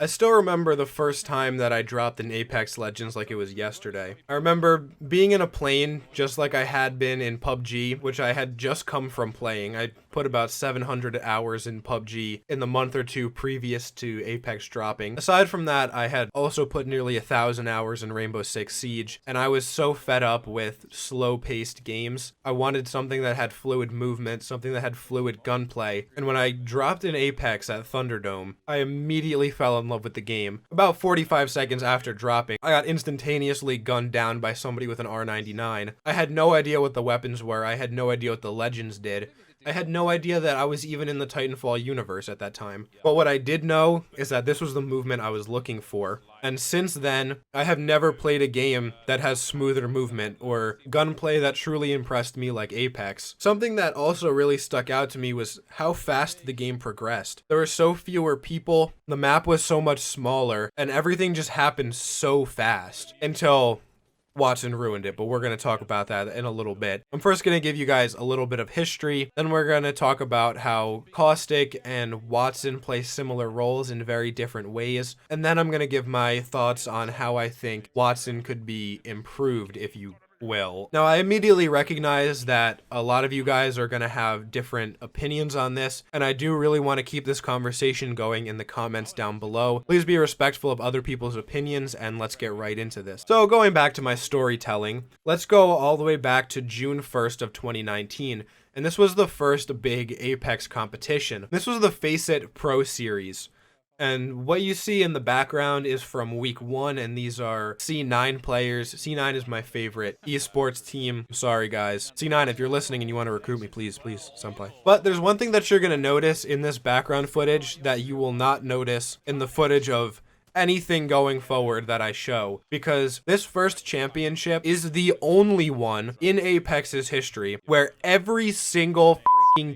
I still remember the first time that I dropped in Apex Legends like it was yesterday. I remember being in a plane just like I had been in PUBG, which I had just come from playing. I put about 700 hours in PUBG in the month or two previous to Apex dropping. Aside from that, I had also put nearly 1,000 hours in Rainbow Six Siege, and I was so fed up with slow-paced games. I wanted something that had fluid movement, something that had fluid gunplay, and when I dropped in Apex at Thunderdome, I immediately fell in love with the game. About 45 seconds after dropping, I got instantaneously gunned down by somebody with an R99. I had no idea what the weapons were. I had no idea what the legends did. I had no idea that I was even in the Titanfall universe at that time. But what I did know is that this was the movement I was looking for. And since then, I have never played a game that has smoother movement or gunplay that truly impressed me like Apex. Something that also really stuck out to me was how fast the game progressed. There were so fewer people, the map was so much smaller, and everything just happened so fast until Wattson ruined it, but we're going to talk about that in a little bit. I'm first going to give you guys a little bit of history, then we're going to talk about how Caustic and Wattson play similar roles in very different ways, and then I'm going to give my thoughts on how I think Wattson could be improved, if you will. Now, I immediately recognize that a lot of you guys are going to have different opinions on this, and I do really want to keep this conversation going in the comments down below. Please be respectful of other people's opinions, and let's get right into this. So, going back to my storytelling, let's go all the way back to June 1st of 2019, and this was the first big Apex competition. This was the Face It Pro Series. And what you see in the background is from week 1, and these are C9 players. C9 is my favorite esports team. Sorry, guys. C9, if you're listening and you want to recruit me, please, some play. But there's one thing that you're going to notice in this background footage that you will not notice in the footage of anything going forward that I show, because this first championship is the only one in Apex's history where every single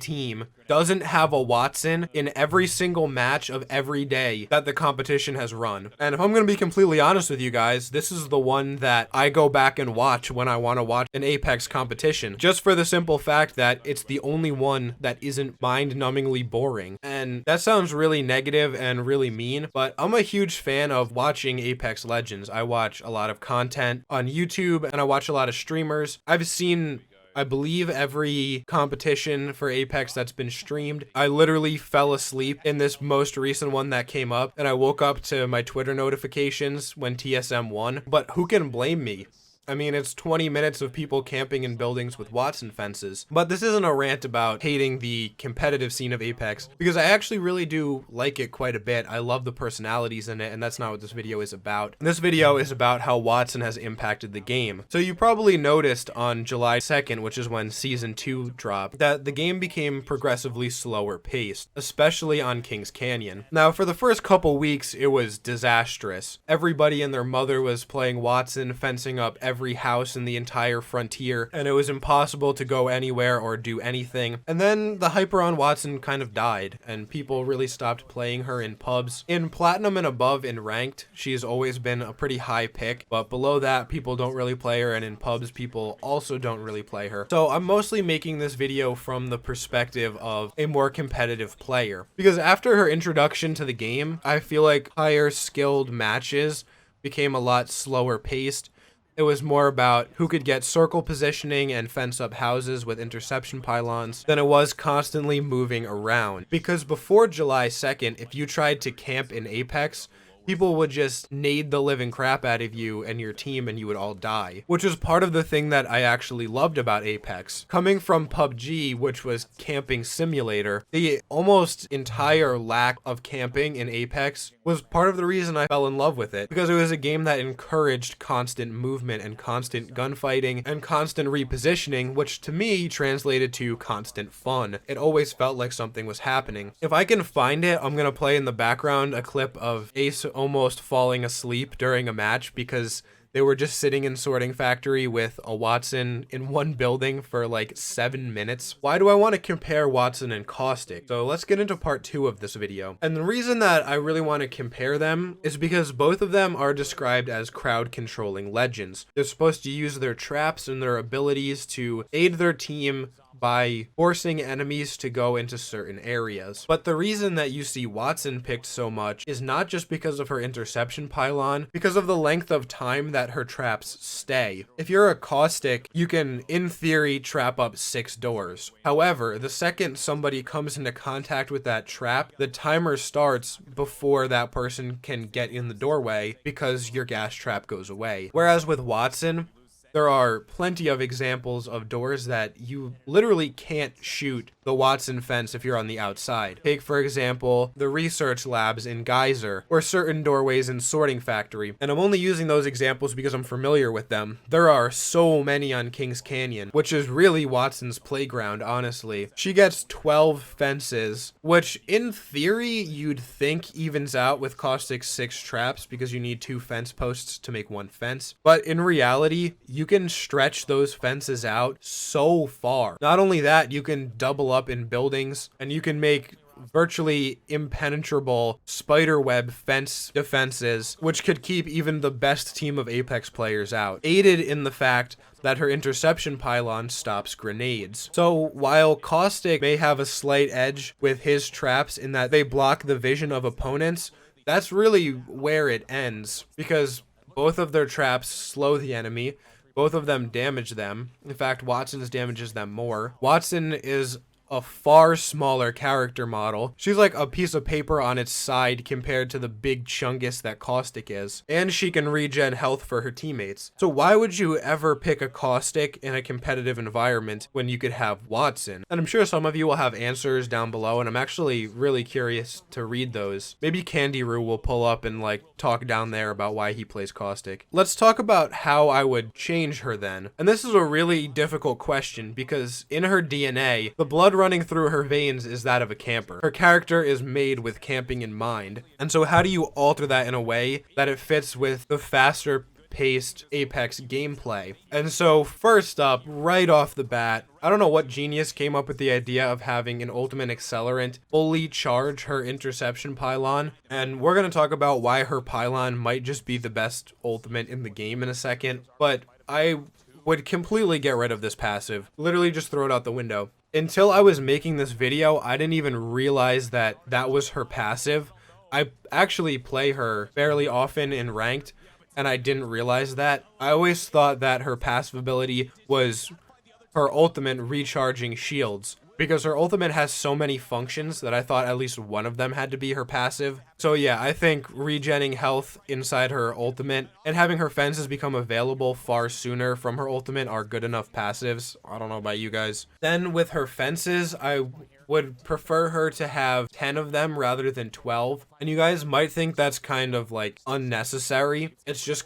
team doesn't have a Wattson in every single match of every day that the competition has run. And if I'm going to be completely honest with you guys, this is the one that I go back and watch when I want to watch an Apex competition, just for the simple fact that it's the only one that isn't mind-numbingly boring. And that sounds really negative and really mean, but I'm a huge fan of watching Apex Legends. I watch a lot of content on YouTube and I watch a lot of streamers. I've seen, I believe, every competition for Apex that's been streamed. I literally fell asleep in this most recent one that came up, and I woke up to my Twitter notifications when TSM won. But who can blame me? I mean, it's 20 minutes of people camping in buildings with Wattson fences. But this isn't a rant about hating the competitive scene of Apex, because I actually really do like it quite a bit. I love the personalities in it, and that's not what this video is about. This video is about how Wattson has impacted the game. So you probably noticed on July 2nd, which is when Season 2 dropped, that the game became progressively slower paced, especially on Kings Canyon. Now, for the first couple weeks, it was disastrous. Everybody and their mother was playing Wattson, fencing up every house in the entire frontier, and it was impossible to go anywhere or do anything. And then the hyper on Wattson kind of died, and people really stopped playing her in pubs. In Platinum and above in Ranked, she's always been a pretty high pick, but below that, people don't really play her, and in pubs, people also don't really play her. So I'm mostly making this video from the perspective of a more competitive player, because after her introduction to the game, I feel like higher skilled matches became a lot slower paced. It was more about who could get circle positioning and fence up houses with interception pylons than it was constantly moving around. Because before July 2nd, if you tried to camp in Apex, people would just nade the living crap out of you and your team and you would all die. Which was part of the thing that I actually loved about Apex. Coming from PUBG, which was camping simulator, the almost entire lack of camping in Apex was part of the reason I fell in love with it. Because it was a game that encouraged constant movement and constant gunfighting and constant repositioning, which to me translated to constant fun. It always felt like something was happening. If I can find it, I'm gonna play in the background a clip of Ace almost falling asleep during a match because they were just sitting in Sorting Factory with a Wattson in one building for like 7 minutes. Why do I want to compare Wattson and Caustic? So let's get into part 2 of this video. And the reason that I really want to compare them is because both of them are described as crowd controlling legends. They're supposed to use their traps and their abilities to aid their team by forcing enemies to go into certain areas. But the reason that you see Wattson picked so much is not just because of her interception pylon, because of the length of time that her traps stay. If you're a Caustic, you can, in theory, trap up 6 doors. However, the second somebody comes into contact with that trap, the timer starts before that person can get in the doorway because your gas trap goes away. Whereas with Wattson, there are plenty of examples of doors that you literally can't shoot the Wattson fence if you're on the outside. Take, for example, the research labs in Geyser, or certain doorways in Sorting Factory. And I'm only using those examples because I'm familiar with them. There are so many on Kings Canyon, which is really Wattson's playground, honestly. She gets 12 fences, which in theory you'd think evens out with Caustic's 6 traps because you need 2 fence posts to make 1 fence. But in reality, you can stretch those fences out so far. Not only that, you can double up in buildings, and you can make virtually impenetrable spiderweb fence defenses, which could keep even the best team of Apex players out, aided in the fact that her interception pylon stops grenades. So while Caustic may have a slight edge with his traps in that they block the vision of opponents, that's really where it ends, because both of their traps slow the enemy. Both of them damage them. In fact, Wattson's damages them more. Wattson is a far smaller character model. She's like a piece of paper on its side compared to the big chungus that Caustic is. And she can regen health for her teammates. So why would you ever pick a Caustic in a competitive environment when you could have Wattson? And I'm sure some of you will have answers down below, and I'm actually really curious to read those. Maybe Candy Roo will pull up and like talk down there about why he plays Caustic. Let's talk about how I would change her then. And this is a really difficult question because in her DNA, the blood running through her veins is that of a camper. Her character is made with camping in mind. And so how do you alter that in a way that it fits with the faster paced Apex gameplay? And so first up, right off the bat, I don't know what genius came up with the idea of having an ultimate accelerant fully charge her interception pylon, and we're going to talk about why her pylon might just be the best ultimate in the game in a second, but I would completely get rid of this passive. Literally just throw it out the window. Until I was making this video, I didn't even realize that that was her passive. I actually play her fairly often in ranked, and I didn't realize that. I always thought that her passive ability was her ultimate recharging shields, because her ultimate has so many functions that I thought at least one of them had to be her passive. So yeah, I think regenning health inside her ultimate and having her fences become available far sooner from her ultimate are good enough passives. I don't know about you guys. Then with her fences, I would prefer her to have 10 of them rather than 12. And you guys might think that's kind of like unnecessary. It's just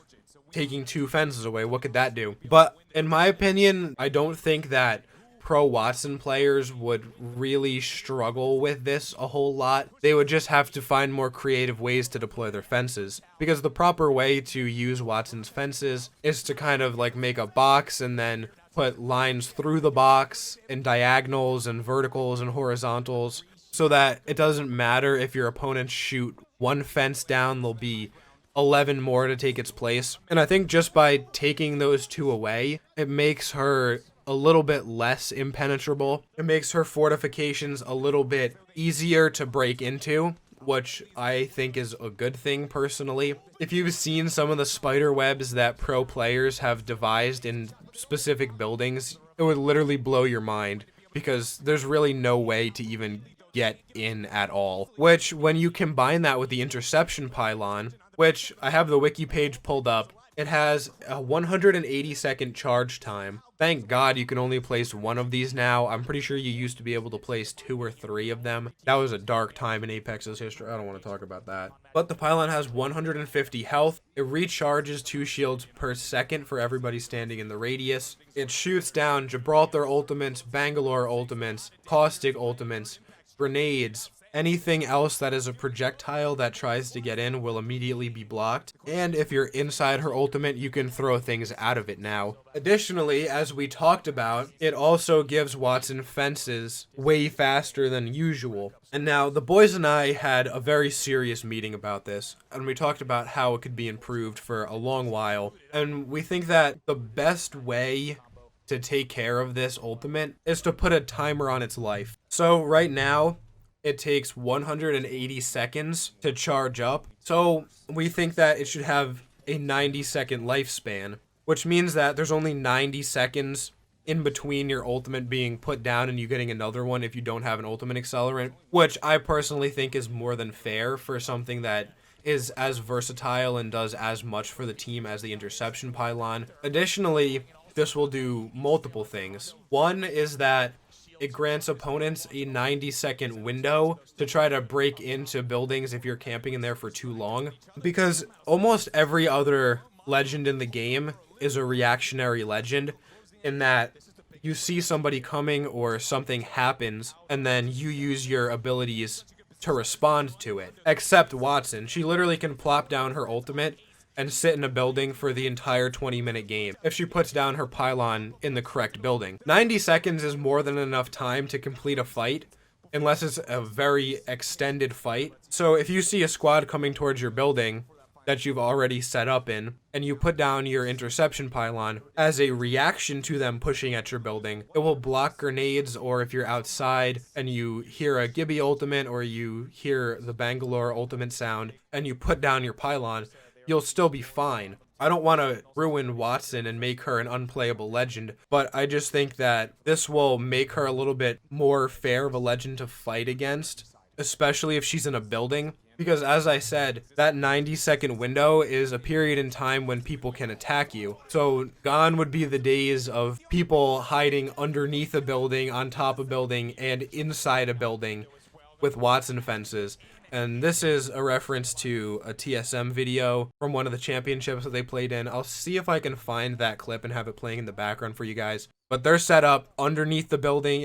taking 2 fences away. What could that do? But in my opinion, I don't think that pro Wattson players would really struggle with this a whole lot. They would just have to find more creative ways to deploy their fences, because the proper way to use Wattson's fences is to kind of like make a box and then put lines through the box and diagonals and verticals and horizontals, so that it doesn't matter if your opponents shoot 1 fence down, there'll be 11 more to take its place. And I think just by taking those 2 away, it makes her a little bit less impenetrable. It makes her fortifications a little bit easier to break into, which I think is a good thing personally. If you've seen some of the spider webs that pro players have devised in specific buildings, it would literally blow your mind, because there's really no way to even get in at all. Which, when you combine that with the interception pylon, which I have the wiki page pulled up, it has a 180-second charge time. Thank God you can only place 1 of these now. I'm pretty sure you used to be able to place 2 or 3 of them. That was a dark time in Apex's history. I don't want to talk about that. But the pylon has 150 health. It recharges 2 shields per second for everybody standing in the radius. It shoots down Gibraltar ultimates, Bangalore ultimates, Caustic ultimates, grenades. Anything else that is a projectile that tries to get in will immediately be blocked. And if you're inside her ultimate, you can throw things out of it now. Additionally, as we talked about, it also gives Wattson fences way faster than usual. And now, the boys and I had a very serious meeting about this, and we talked about how it could be improved for a long while. And we think that the best way to take care of this ultimate is to put a timer on its life. So right now, it takes 180 seconds to charge up. So we think that it should have a 90-second lifespan, which means that there's only 90 seconds in between your ultimate being put down and you getting another one if you don't have an ultimate accelerant, which I personally think is more than fair for something that is as versatile and does as much for the team as the interception pylon. Additionally, this will do multiple things. One is that it grants opponents a 90-second window to try to break into buildings if you're camping in there for too long, because almost every other legend in the game is a reactionary legend, in that you see somebody coming or something happens and then you use your abilities to respond to it. Except Wattson. She literally can plop down her ultimate and sit in a building for the entire 20-minute game if she puts down her pylon in the correct building. 90 seconds is more than enough time to complete a fight, unless it's a very extended fight. So if you see a squad coming towards your building that you've already set up in, and you put down your interception pylon as a reaction to them pushing at your building, it will block grenades, or if you're outside and you hear a Gibby ultimate or you hear the Bangalore ultimate sound and you put down your pylon, you'll still be fine. I don't want to ruin Wattson and make her an unplayable legend, but I just think that this will make her a little bit more fair of a legend to fight against, especially if she's in a building. Because as I said, that 90-second window is a period in time when people can attack you. So gone would be the days of people hiding underneath a building, on top of a building, and inside a building with Wattson fences. And this is a reference to a TSM video from one of the championships that they played in. I'll see if I can find that clip and have it playing in the background for you guys. But they're set up underneath the building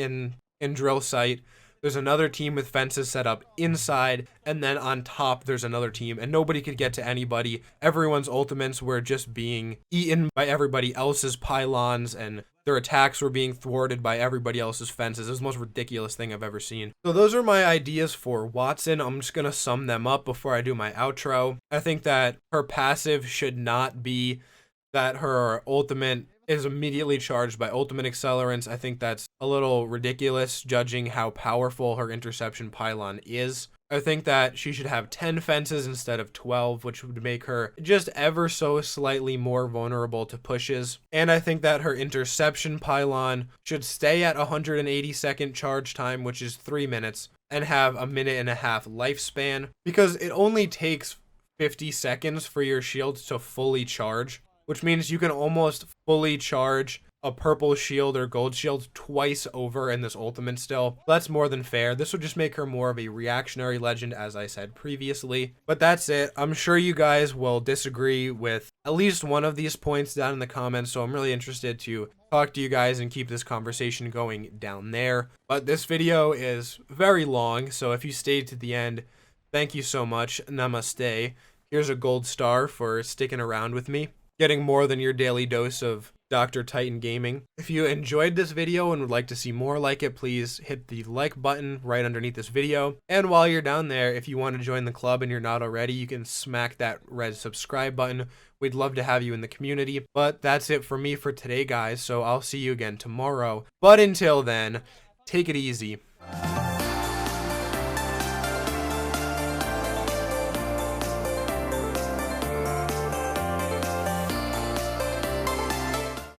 in drill site. There's another team with fences set up inside, and then on top there's another team, and nobody could get to anybody. Everyone's ultimates were just being eaten by everybody else's pylons, and their attacks were being thwarted by everybody else's fences. It was the most ridiculous thing I've ever seen. So those are my ideas for Wattson. I'm just going to sum them up before I do my outro. I think that her passive should not be that her ultimate is immediately charged by ultimate accelerants. I think that's a little ridiculous, judging how powerful her interception pylon is. I think that she should have 10 fences instead of 12, which would make her just ever so slightly more vulnerable to pushes. And I think that her interception pylon should stay at 180-second charge time, which is 3 minutes, and have a 1.5 minute lifespan, because it only takes 50 seconds for your shields to fully charge, which means you can almost fully charge a purple shield or gold shield twice over in this ultimate still. That's more than fair. This would just make her more of a reactionary legend, as I said previously. But that's it. I'm sure you guys will disagree with at least one of these points down in the comments, so I'm really interested to talk to you guys and keep this conversation going down there. But this video is very long, so if you stayed to the end, thank you so much. Namaste. Here's a gold star for sticking around with me, getting more than your daily dose of Dr. Titan Gaming. If you enjoyed this video and would like to see more like it, please hit the like button right underneath this video. And while you're down there, if you want to join the club and you're not already, you can smack that red subscribe button. We'd love to have you in the community. But that's it for me for today, guys, so I'll see you again tomorrow. But until then, take it easy.